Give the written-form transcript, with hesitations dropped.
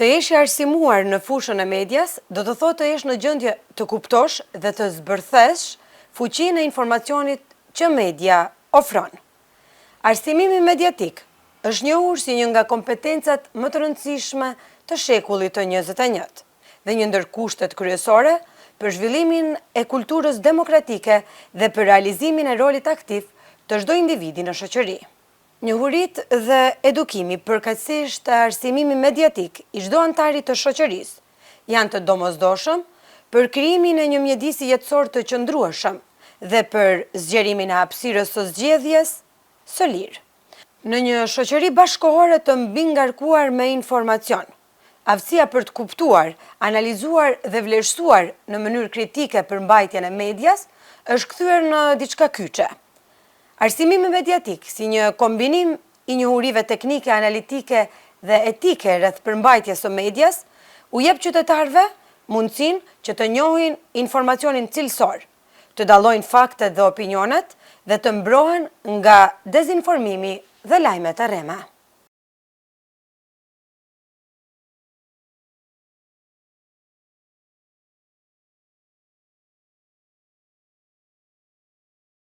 Të jesh i arsimuar në fushën e medias, do të thotë të jesh në gjendje të kuptosh dhe të zbërthesh fuqinë e informacionit që media ofron. Arsimimi mediatik është njohur si një nga kompetencat më të rëndësishme të shekullit të 21 dhe një ndër kushtet kryesore për zhvillimin e kulturës demokratike dhe për realizimin e rolit aktiv të çdo individi në shoqëri. Njohuritë dhe edukimi përkatësisht të arsimimi mediatik i çdo antari të shoqërisë janë të domosdoshëm për krijimin e një mjedisi jetësor të qëndrueshëm dhe për zgjerimin e hapësirës së zgjedhjes së lirë. Në një shoqëri bashkëkohore të mbingarkuar me informacion, aftësia për të kuptuar, analizuar dhe vlerësuar në mënyrë kritike përmbajtjen e medias është kthyer në diçka kyçe. Arsimimi mediatik, si një kombinim i njohurive teknike, analitike dhe etike rreth përmbajtjes së medias, u jep qytetarëve mundësinë që të njohin informacionin cilësor, të dallojnë faktet dhe opinionet dhe të mbrohen nga dezinformimi dhe lajmet e rreme.